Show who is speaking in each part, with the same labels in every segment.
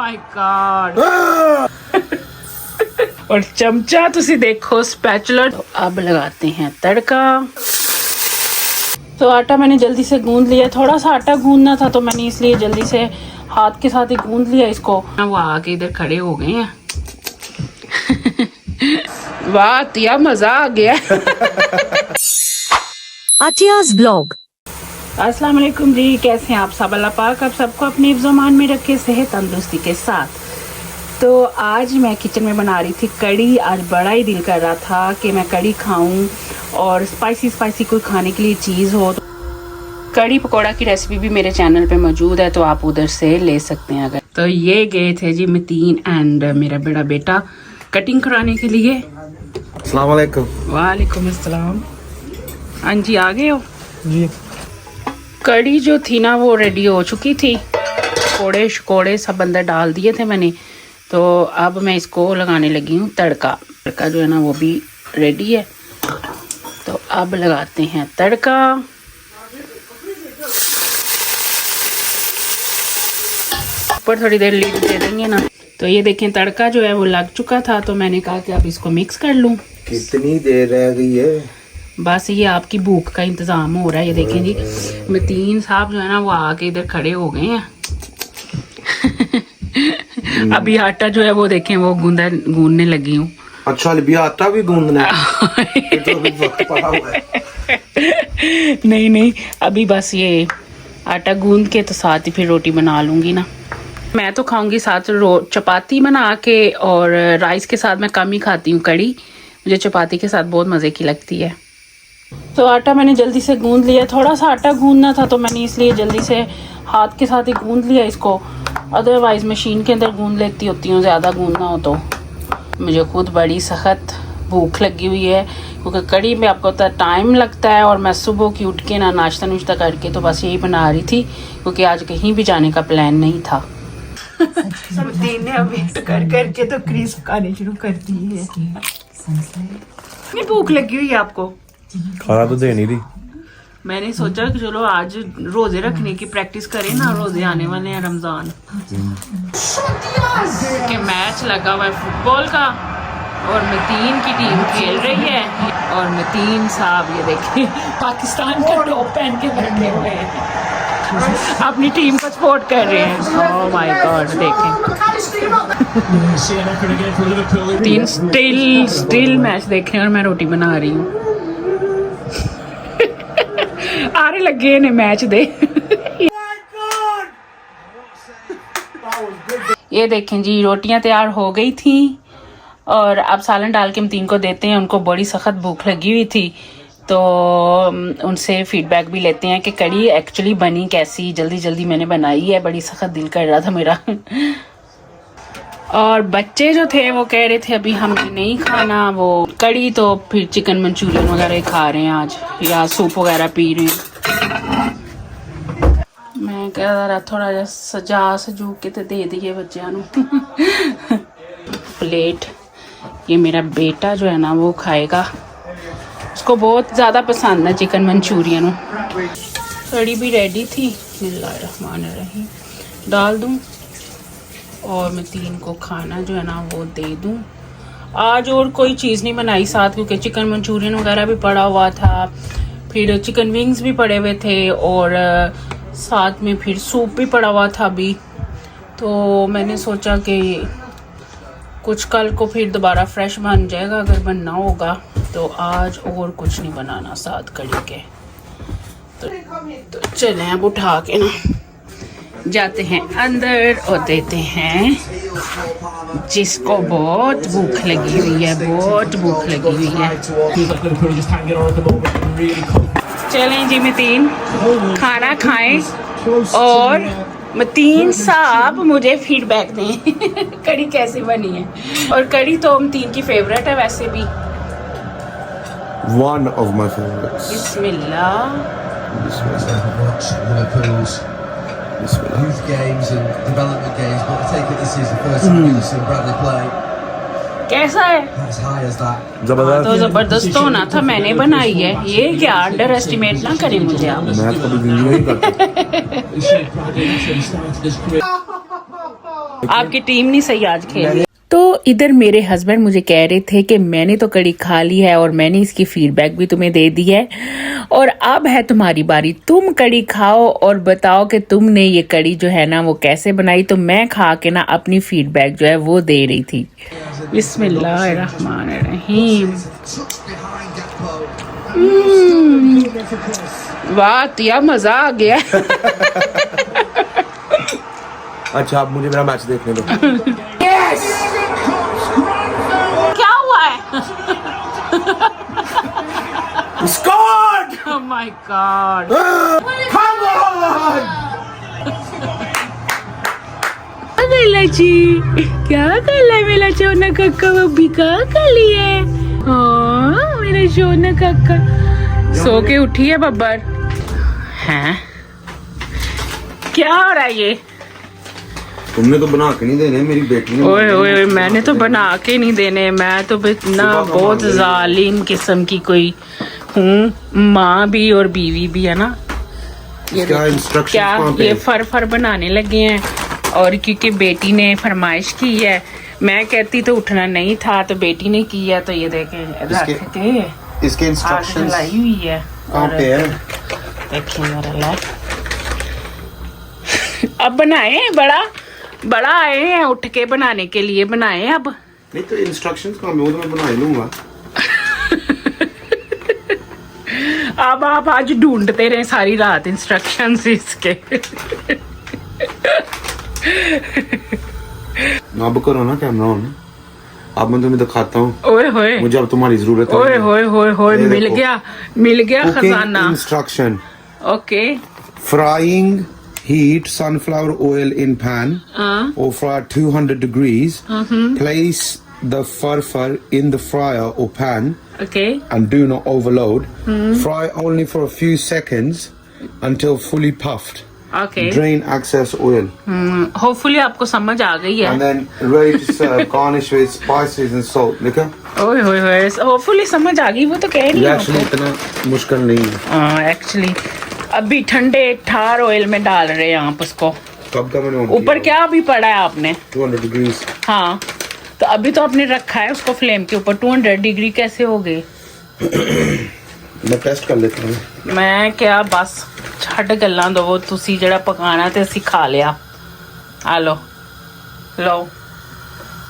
Speaker 1: My God. और चमचा तुसी देखो स्पैचुला। तो अब लगाते हैं तड़का। तो आटा मैंने जल्दी से गूंद लिया, थोड़ा सा आटा गूंदना था तो मैंने इसलिए जल्दी से हाथ के साथ ही गूंद लिया इसको। वो आके इधर खड़े हो गए हैं। वाह तिया मजा आ गया।
Speaker 2: आतियाज़ ब्लॉग।
Speaker 1: अस्सलाम वालेकुम जी, कैसे हैं आप सब? अल्लाह पाक आप सबको अपने ज़मान में रखे, सेहत तंदुरुस्ती के साथ। तो आज मैं किचन में बना रही थी कड़ी। आज बड़ा ही दिल कर रहा था कि मैं कड़ी खाऊं और स्पाइसी कोई खाने के लिए चीज़ हो। कड़ी पकौड़ा की रेसिपी भी मेरे चैनल पे मौजूद है, तो आप उधर से ले सकते हैं अगर। तो ये गए थे जी मतीन एंड मेरा बड़ा बेटा कटिंग कराने के लिए।
Speaker 3: अस्सलाम वालेकुम।
Speaker 1: वालेकुम अस्सलाम। हाँ जी, आ गए हो
Speaker 3: जी।
Speaker 1: कड़ी जो थी ना वो रेडी हो चुकी थी, पकौड़े शकौड़े सब अंदर डाल दिए थे मैंने। तो अब मैं इसको लगाने लगी हूँ तड़का। तड़का जो है ना वो भी रेडी है, तो अब लगाते हैं तड़का। ऊपर थोड़ी देर लीड दे देंगे ना। तो ये देखें तड़का जो है वो लग चुका था, तो मैंने कहा कि अब इसको मिक्स कर लूँ।
Speaker 3: कितनी देर रह गई है?
Speaker 1: बस ये आपकी भूख का इंतज़ाम हो रहा है। ये देखें जी मतीन साहब जो है ना वो आके इधर खड़े हो गए हैं। अभी आटा जो है वो देखें वो गूंदने लगी हूँ।
Speaker 3: अच्छा अभी आटा भी गूंदना है? तो अभी वक्त पड़ा हुआ है।
Speaker 1: नहीं अभी बस ये आटा गूंद के तो साथ ही फिर रोटी बना लूँगी ना। मैं तो खाऊंगी साथ चपाती बना के, और राइस के साथ मैं कम ही खाती हूँ कड़ी, मुझे चपाती के साथ बहुत मज़े की लगती है। तो आटा मैंने जल्दी से गूंद लिया, थोड़ा सा आटा गूंदना था तो मैंने इसलिए जल्दी से हाथ के साथ ही गूंद लिया इसको। अदरवाइज़ मशीन के अंदर गूंद लेती होती हूँ ज़्यादा गूंदना हो तो। मुझे खुद बड़ी सख्त भूख लगी हुई है, क्योंकि कड़ी में आपको पता टाइम लगता है, और मैं सुबह की उठ के ना नाश्ता नुश्ता करके तो बस यही बना रही थी, क्योंकि आज कहीं भी जाने का प्लान नहीं था। दिन ने वेट कर करके तो क्रीज खाने शुरू कर दी है। कितनी भूख लगी हुई है आपको?
Speaker 3: खाना तो दे नहीं रही।
Speaker 1: मैंने सोचा कि चलो आज रोजे रखने की प्रैक्टिस करें ना, रोजे आने वाले हैं रमजान के। मैच लगा हुआ है फुटबॉल का और मतीन की टीम खेल रही है, और मतीन साहब ये देखिए पाकिस्तान का टॉप पहन के बैठे हुए हैं, अपनी टीम को सपोर्ट कर रहे हैं। ओह माय गॉड, देखें तीन स्टिल मैच देख रहे हैं और मैं रोटी बना रही हूँ। आरे लगे ने मैच दे। ये देखें जी रोटियां तैयार हो गई थी, और अब सालन डाल के मतीन को देते हैं। उनको बड़ी सख्त भूख लगी हुई थी, तो उनसे फीडबैक भी लेते हैं कि कड़ी एक्चुअली बनी कैसी। जल्दी जल्दी मैंने बनाई है, बड़ी सख्त दिल कर रहा था मेरा। और बच्चे जो थे वो कह रहे थे अभी हमने नहीं खाना वो कड़ी, तो फिर चिकन मंचूरियन वगैरह खा रहे हैं आज, या सूप वगैरह पी रहे हैं। मैं कह रहा थोड़ा जा सजू के तो दे दिए बच्चों को प्लेट। ये मेरा बेटा जो है ना वो खाएगा, उसको बहुत ज़्यादा पसंद है चिकन मंचूरियन। कड़ी भी रेडी थी, बिस्मिल्लाहिर्रहमानिर्रहीम डाल दूँ और मतीन को खाना जो है ना वो दे दूँ। आज और कोई चीज़ नहीं बनाई साथ, क्योंकि चिकन मंचूरियन वगैरह भी पड़ा हुआ था, फिर चिकन विंग्स भी पड़े हुए थे, और साथ में फिर सूप भी पड़ा हुआ था अभी। तो मैंने सोचा कि कुछ कल को फिर दोबारा फ्रेश बन जाएगा अगर बनना होगा, तो आज और कुछ नहीं बनाना साथ कड़ी के। तो चलें अब उठा के ना जाते हैं अंदर और देते हैं जिसको बहुत भूख लगी हुई है, बहुत भूख लगी हुई है। चलें जी मतीन खाना खाएं, और मतीन साहब मुझे फीडबैक दें कड़ी कैसे बनी है। और कड़ी तो मतीन की फेवरेट है वैसे भी।
Speaker 3: One of my favorites.
Speaker 1: Bismillah.
Speaker 4: Youth games and development games, but I take it this is the first time we've seen Bradley play
Speaker 1: कैसा है?
Speaker 4: as high as that.
Speaker 3: जबरदस्त।
Speaker 1: तो जबरदस्त होना था, मैंने बनाई है। ये क्या अंडर एस्टिमेट ना करें मुझे आप।
Speaker 3: मैं कभी जिंदगी नहीं करता।
Speaker 1: आपकी टीम नहीं सही आज खेली। तो इधर मेरे हस्बैंड मुझे कह रहे थे कि मैंने तो कड़ी खा ली है और मैंने इसकी फीडबैक भी तुम्हें दे दी है और अब है तुम्हारी बारी, तुम कड़ी खाओ और बताओ कि तुमने ये कड़ी जो है ना वो कैसे बनाई। तो मैं खा के ना अपनी फीडबैक जो है वो दे रही थी। बिस्मिल्लाहिर्रहमानिर्रहीम। वाह तिया मजा आ गया।
Speaker 3: अच्छा आप मुझे मेरा मैच देखने दो।
Speaker 1: क्या हुआ है?
Speaker 3: Scored!
Speaker 1: Oh my God!
Speaker 3: Come on!
Speaker 1: लची क्या कर रहा है मेरा सोना काका? वो भी क्या कर ली है? हाँ मेरा सोना काका सो के उठी है बब्बर। हैं क्या हो रहा है ये?
Speaker 3: तुमने तो बना के नहीं देने, मेरी बेटी ने।
Speaker 1: ओए ओए मैंने तो बना के नहीं देने, मैं तो इतना बहुत जालिम किस्म की कोई हूँ, माँ भी और बीवी भी है ना। ये
Speaker 3: क्या इंस्ट्रक्शन
Speaker 1: क्या ये फर बनाने लगे हैं और क्योंकि बेटी ने फरमाइश की है, मैं कहती तो उठना नहीं था तो बेटी ने की है, तो ये देखें रख के
Speaker 3: इसके इंस्ट्रक्शंस
Speaker 1: लाई हुई है।
Speaker 3: कहाँ पे है?
Speaker 1: देखिए मेरा ला अब बनाए बड़ा आए हैं, उठ के बनाने के लिए बनाए अब।
Speaker 3: नहीं तो इंस्ट्रक्शंस कहाँ? मैं तो बना ही लूंगा।
Speaker 1: अब आप आज ढूंढते रहे सारी रात इंस्ट्रक्शंस इसके।
Speaker 3: अब करो ना कैमरा ऑन, अब मैं तुम्हें दिखाता हूँ।
Speaker 1: ओए होए
Speaker 3: मुझे अब तुम्हारी जरूरत है।
Speaker 1: ओए होए होए होए मिल गया खजाना।
Speaker 3: Instruction
Speaker 1: okay.
Speaker 3: frying heat sunflower oil in pan over 200 degrees. Place the fur in the fryer or pan
Speaker 1: okay
Speaker 3: and do not overload. Fry only for a few seconds until fully puffed.
Speaker 1: Okay.
Speaker 3: Drain excess oil.
Speaker 1: Hopefully आपको समझ आ गई है।
Speaker 3: And then ready to serve. Garnish with spices and salt. देखा?
Speaker 1: ओए होए होए hopefully समझ आ गई, वो तो कह रही
Speaker 3: ये
Speaker 1: है।
Speaker 3: एक्चुअली इतना मुश्किल नहीं है।
Speaker 1: एक्चुअली अभी ठंडे ठार ऑयल में डाल रहे हैं आप उसको।
Speaker 3: कब का मैंने
Speaker 1: ऊपर क्या अभी पड़ा है आपने?
Speaker 3: 200 डिग्रीज।
Speaker 1: हाँ तो अभी तो आपने रखा है उसको फ्लेम के ऊपर। 200 डिग्री कैसे हो गए?
Speaker 3: मैं टेस्ट कर लेता हूँ।
Speaker 1: मैं क्या बस छੱਡ ਗੱਲਾਂ दो, तुसी ਜਿਹੜਾ ਪਕਾਣਾ ਤੇ ਅਸੀਂ ਖਾ ਲਿਆ। ਆ ਲੋ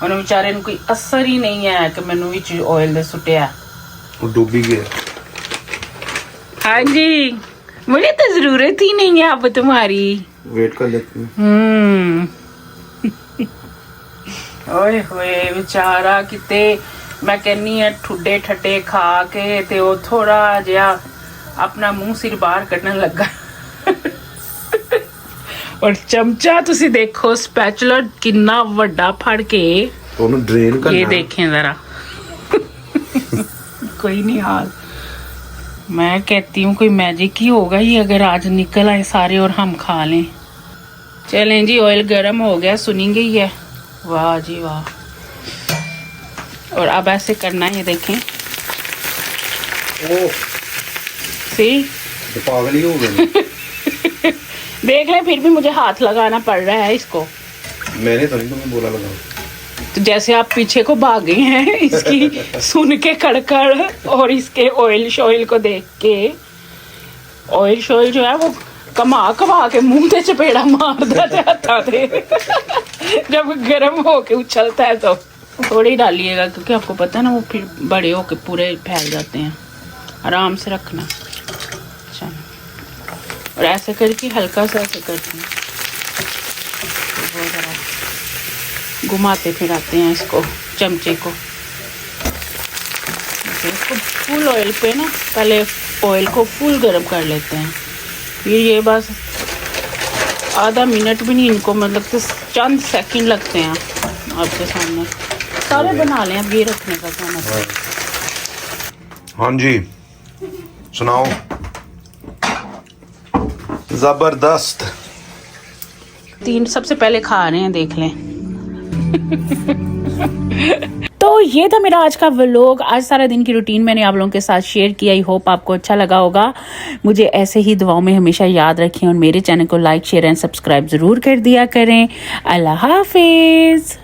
Speaker 1: ਉਹਨੂੰ ਵਿਚਾਰੇ ਨੂੰ ਕੋਈ ਅਸਰ ਹੀ ਨਹੀਂ ਹੈ ਕਿ ਮੈਨੂੰ ਵਿੱਚ ਆਇਲ ਦੇ ਸੁੱਟਿਆ।
Speaker 3: वो डूब ही गया।
Speaker 1: हाँ जी मुझे तो जरूरत ही नहीं है अब तुम्हारी।
Speaker 3: वेट कर लेते हैं।
Speaker 1: ओए होए बेचारा किते मैं कहनी है ठुड्डे ठट्टे खा के ते ਉਹ ਥੋੜਾ ਜਿਹਾ अपना मुंह सिर बाहर ਕੱਢਣ ਲੱਗਾ। और चमचा तुसी देखो स्पैचुला कितना ਵੱਡਾ ਫੜ के
Speaker 3: तो ਉਹਨੂੰ ड्रेन करना।
Speaker 1: ये देखें जरा। कोई नहीं हाल, मैं कहती हूँ कोई मैजिक ही होगा ये अगर आज निकल आए सारे और हम खा लें। चलें जी ऑयल गर्म हो गया, सुनेंगे ही है। वाह जी वाह। और अब ऐसे करना है, ये देखें। सी
Speaker 3: पागल ही हो गए।
Speaker 1: देख ले फिर भी मुझे हाथ लगाना पड़ रहा है इसको।
Speaker 3: मैंने तो नहीं तुम्हें बोला लगा।
Speaker 1: तो जैसे आप पीछे को भाग गए हैं इसकी सुन के कड़कड़ और इसके ऑयल शॉयल को देख के। ऑयल शॉयल जो है वो कमा के मुंह पे चपेड़ा मार देता थे। जब गर्म होके उछलता है तो थोड़ी डालिएगा क्योंकि आपको पता है ना वो फिर बड़े होके पूरे फैल जाते हैं। आराम से रखना। अच्छा और ऐसे करके हल्का सा ऐसे करते हैं, बहुत ज़रा घुमाते फिराते हैं इसको चमचे को। इसको फुल ऑयल पे ना पहले ऑयल को फुल गर्म कर लेते हैं। फिर ये बस आधा मिनट भी नहीं, इनको मतलब कि चंद सेकंड लगते हैं आपके सामने। सारे बना लें अब ये रखने का काम है।
Speaker 3: हाँ जी सुनाओ। जबरदस्त।
Speaker 1: 3 सबसे पहले खा रहे हैं, देख लें। तो ये था मेरा आज का व्लॉग। आज सारा दिन की रूटीन मैंने आप लोगों के साथ शेयर किया। आई होप आपको अच्छा लगा होगा। मुझे ऐसे ही दुआओं में हमेशा याद रखें और मेरे चैनल को लाइक शेयर एंड सब्सक्राइब ज़रूर कर दिया करें। अल्लाह हाफिज़।